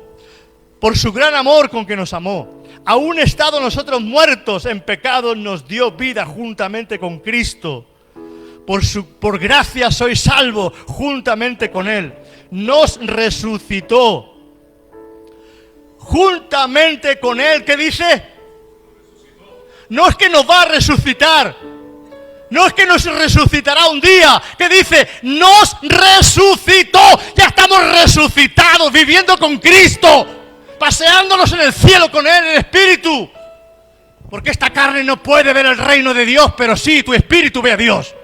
Por su gran amor con que nos amó. Aún estando nosotros muertos en pecado, nos dio vida juntamente con Cristo. Por gracia sois salvos juntamente con Él. Nos resucitó juntamente con Él. ¿Qué dice? No es que nos va a resucitar. No es que nos resucitará un día. ¿Qué dice? Nos resucitó. Ya estamos resucitados, viviendo con Cristo, paseándonos en el cielo con Él, en el Espíritu. Porque esta carne no puede ver el reino de Dios, pero sí, tu espíritu ve a Dios.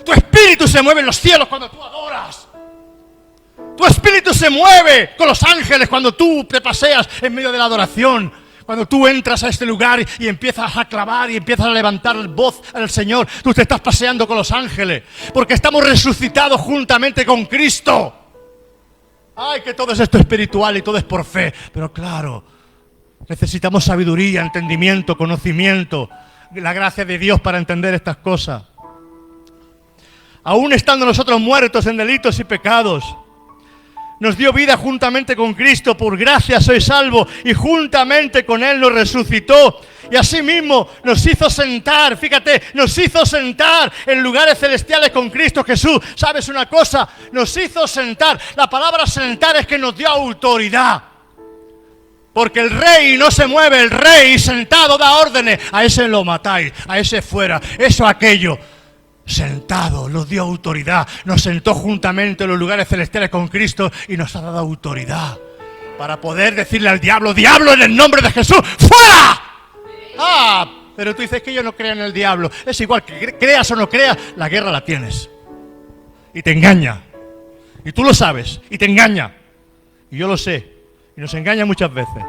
Tu espíritu se mueve en los cielos cuando tú adoras. Tu espíritu se mueve con los ángeles cuando tú te paseas en medio de la adoración. Cuando tú entras a este lugar y empiezas a clavar y empiezas a levantar voz al Señor, tú te estás paseando con los ángeles. Porque estamos resucitados juntamente con Cristo. Ay, que todo es esto espiritual y todo es por fe. Pero claro, necesitamos sabiduría, entendimiento, conocimiento, la gracia de Dios para entender estas cosas. Aún estando nosotros muertos en delitos y pecados, nos dio vida juntamente con Cristo, por gracia sois salvos, y juntamente con Él nos resucitó, y asimismo nos hizo sentar, fíjate, nos hizo sentar en lugares celestiales con Cristo Jesús. ¿Sabes una cosa? Nos hizo sentar. La palabra sentar es que nos dio autoridad. Porque el rey no se mueve, el rey sentado da órdenes. A ese lo matáis, a ese fuera, eso, aquello. Sentado, nos dio autoridad, nos sentó juntamente en los lugares celestiales con Cristo y nos ha dado autoridad para poder decirle al diablo: diablo, en el nombre de Jesús, ¡fuera! Pero tú dices que yo no creo en el diablo. Es igual, que creas o no creas, la guerra la tienes. Y te engaña. Y tú lo sabes, y te engaña. Y yo lo sé, y nos engaña muchas veces.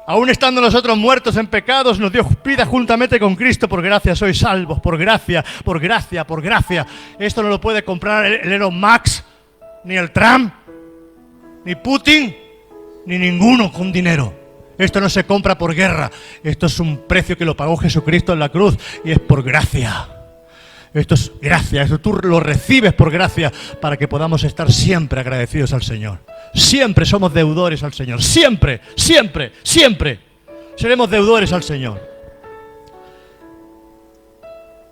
Aún estando nosotros muertos en pecados, nos dio vida juntamente con Cristo. Por gracia sois salvos, por gracia, por gracia, por gracia. Esto no lo puede comprar el Elon Musk, ni el Trump, ni Putin, ni ninguno con dinero. Esto no se compra por guerra. Esto es un precio que lo pagó Jesucristo en la cruz y es por gracia. Esto es gracia, esto tú lo recibes por gracia para que podamos estar siempre agradecidos al Señor. Siempre somos deudores al Señor, siempre, siempre, siempre seremos deudores al Señor.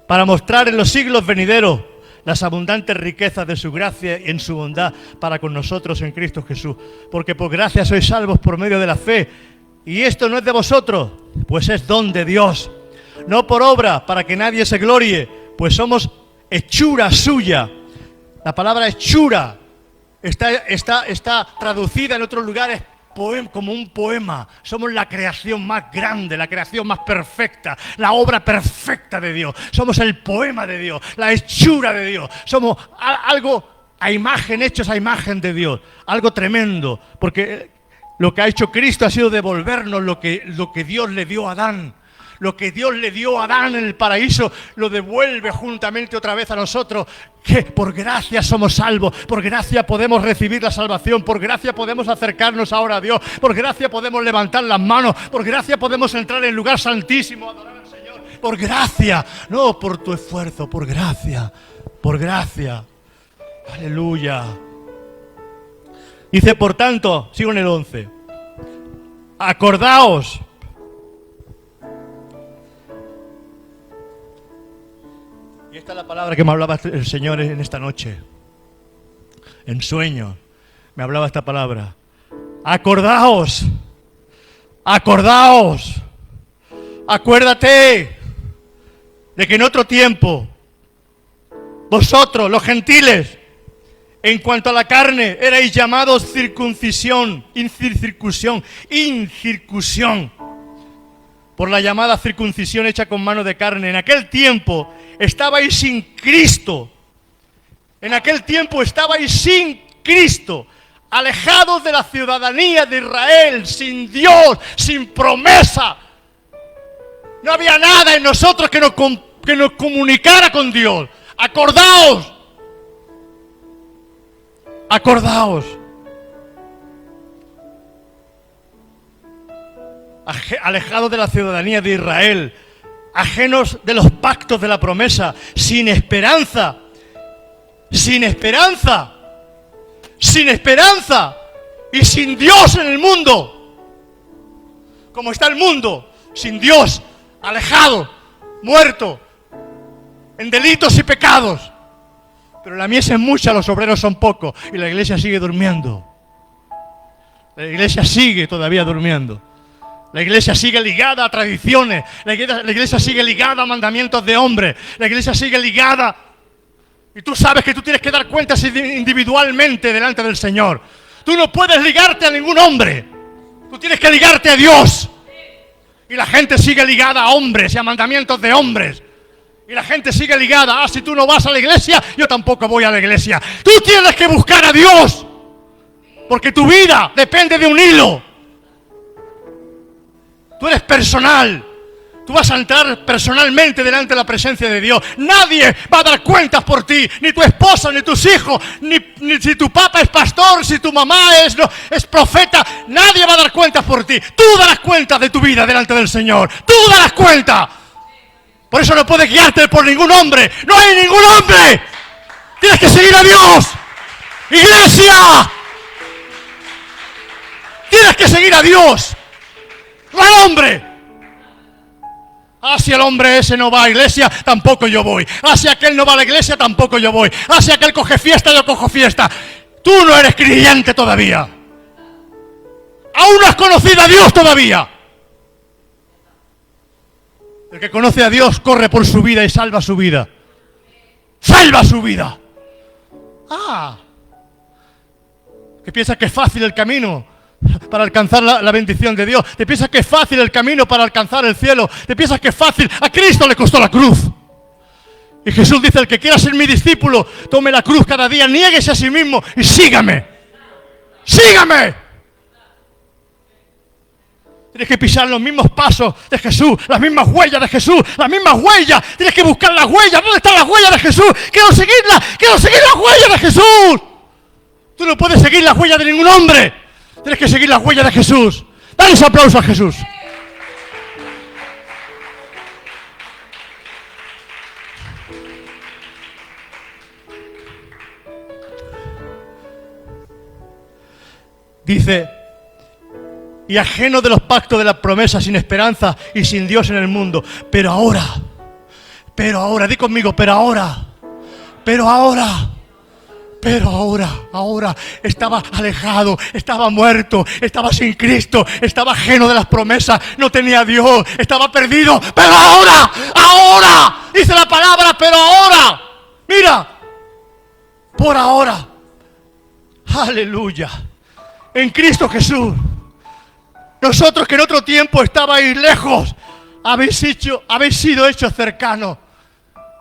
Para mostrar en los siglos venideros las abundantes riquezas de su gracia y en su bondad para con nosotros en Cristo Jesús. Porque por gracia sois salvos por medio de la fe. Y esto no es de vosotros, pues es don de Dios. No por obra, para que nadie se glorie, pues somos hechura suya. La palabra hechura está traducida en otros lugares como un poema. Somos la creación más grande, la creación más perfecta, la obra perfecta de Dios. Somos el poema de Dios, la hechura de Dios. Somos algo a imagen, hechos a imagen de Dios. Algo tremendo, porque lo que ha hecho Cristo ha sido devolvernos lo que Dios le dio a Adán. Lo que Dios le dio a Adán en el paraíso lo devuelve juntamente otra vez a nosotros, que por gracia somos salvos, por gracia podemos recibir la salvación, por gracia podemos acercarnos ahora a Dios, por gracia podemos levantar las manos, por gracia podemos entrar en el lugar santísimo a adorar al Señor, por gracia, no por tu esfuerzo, por gracia, aleluya. Dice, por tanto, sigo en el 11, acordaos. Y esta es la palabra que me hablaba el Señor en esta noche. En sueños me hablaba esta palabra. Acordaos. Acordaos. Acuérdate de que en otro tiempo vosotros, los gentiles, en cuanto a la carne, erais llamados incircuncisión, por la llamada circuncisión hecha con mano de carne. En aquel tiempo estabais sin Cristo. En aquel tiempo estabais sin Cristo, alejados de la ciudadanía de Israel, sin Dios, sin promesa. No había nada en nosotros que nos comunicara con Dios. Acordaos. Acordaos. Alejados de la ciudadanía de Israel, ajenos de los pactos de la promesa, sin esperanza, sin esperanza, sin esperanza y sin Dios en el mundo. Como está el mundo, sin Dios, alejado, muerto, en delitos y pecados. Pero la mies es mucha, los obreros son pocos y la iglesia sigue durmiendo. La iglesia sigue todavía durmiendo. La iglesia sigue ligada a tradiciones, la iglesia sigue ligada a mandamientos de hombres, la iglesia sigue ligada, y tú sabes que tú tienes que dar cuentas individualmente delante del Señor. Tú no puedes ligarte a ningún hombre, tú tienes que ligarte a Dios. Y la gente sigue ligada a hombres y a mandamientos de hombres. Y la gente sigue ligada, si tú no vas a la iglesia, yo tampoco voy a la iglesia. Tú tienes que buscar a Dios, porque tu vida depende de un hilo. Tú eres personal. Tú vas a entrar personalmente delante de la presencia de Dios. Nadie va a dar cuentas por ti. Ni tu esposa, ni tus hijos. Ni si tu papá es pastor, si tu mamá es profeta. Nadie va a dar cuentas por ti. Tú darás cuentas de tu vida delante del Señor. Tú darás cuenta. Por eso no puedes guiarte por ningún hombre. No hay ningún hombre. Tienes que seguir a Dios. Iglesia, tienes que seguir a Dios, no al hombre. Si el hombre ese no va a la iglesia, tampoco yo voy. Si aquel no va a la iglesia, tampoco yo voy. Si aquel coge fiesta, yo cojo fiesta. Tú no eres creyente todavía. Aún no has conocido a Dios todavía. El que conoce a Dios corre por su vida y salva su vida. ¡Salva su vida! ¿Que piensas que es fácil el camino para alcanzar la bendición de Dios? ¿Te piensas que es fácil el camino para alcanzar el cielo? ¿Te piensas que es fácil? A Cristo le costó la cruz. Y Jesús dice, el que quiera ser mi discípulo, tome la cruz cada día, niéguese a sí mismo y sígame. ¡Sígame! Tienes que pisar los mismos pasos de Jesús, las mismas huellas de Jesús, las mismas huellas. Tienes que buscar las huellas. ¿Dónde están las huellas de Jesús? Quiero seguirlas, quiero seguir las huellas de Jesús. Tú no puedes seguir las huellas de ningún hombre. Tienes que seguir las huellas de Jesús. Dale ese aplauso a Jesús. Dice, y ajeno de los pactos de las promesas, sin esperanza y sin Dios en el mundo. Pero ahora, di conmigo, pero ahora, estaba alejado, estaba muerto, estaba sin Cristo, estaba ajeno de las promesas, no tenía a Dios, estaba perdido. Pero ahora, dice la palabra, pero ahora, mira, por ahora, aleluya, en Cristo Jesús. Nosotros que en otro tiempo estabais lejos, habéis sido hechos cercanos.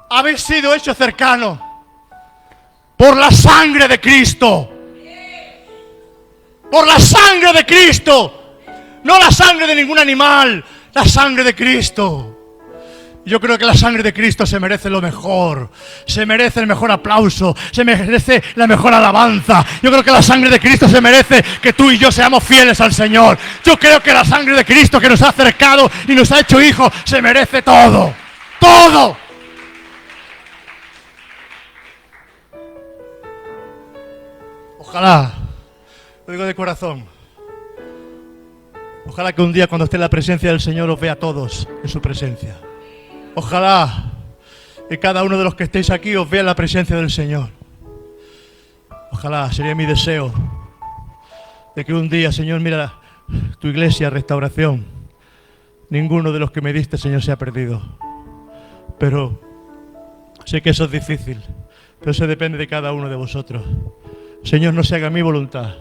Habéis sido hechos cercanos por la sangre de Cristo. Por la sangre de Cristo. No la sangre de ningún animal, la sangre de Cristo. Yo creo que la sangre de Cristo se merece lo mejor, se merece el mejor aplauso, se merece la mejor alabanza. Yo creo que la sangre de Cristo se merece que tú y yo seamos fieles al Señor. Yo creo que la sangre de Cristo que nos ha acercado y nos ha hecho hijos se merece todo, todo. Ojalá, lo digo de corazón, ojalá que un día cuando esté en la presencia del Señor os vea a todos en su presencia. Ojalá que cada uno de los que estéis aquí os vea en la presencia del Señor. Ojalá, sería mi deseo de que un día, Señor, mira tu iglesia, Restauración, ninguno de los que me diste, Señor, se ha perdido. Pero sé que eso es difícil, pero eso depende de cada uno de vosotros. Señor, no se haga mi voluntad,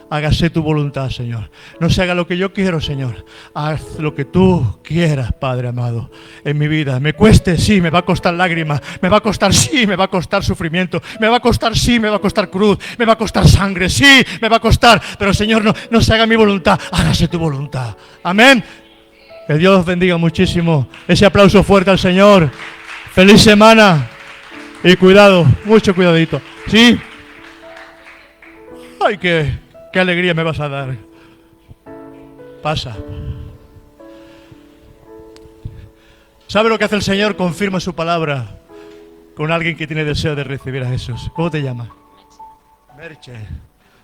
hágase tu voluntad, Señor. No se haga lo que yo quiero, Señor. Haz lo que tú quieras, Padre amado, en mi vida. Me cueste, sí, me va a costar lágrimas. Me va a costar, sí, me va a costar sufrimiento. Me va a costar, sí, me va a costar cruz. Me va a costar sangre, sí, me va a costar. Pero, Señor, no se haga mi voluntad, hágase tu voluntad. Amén. Que Dios bendiga muchísimo. Ese aplauso fuerte al Señor. Feliz semana. Y cuidado, mucho cuidadito. Sí. Ay, qué alegría me vas a dar. Pasa. ¿Sabe lo que hace el Señor? Confirma su palabra con alguien que tiene deseo de recibir a Jesús. ¿Cómo te llamas? Merche.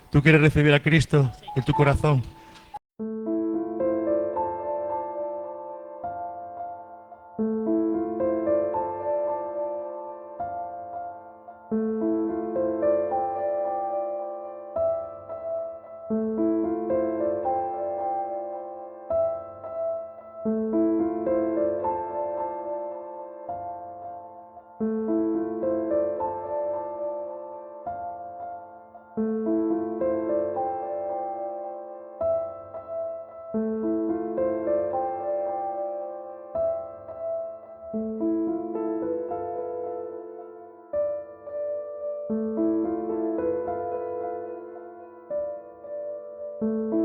¿Tú quieres recibir a Cristo en tu corazón? Thank you. Thank you. Thank you.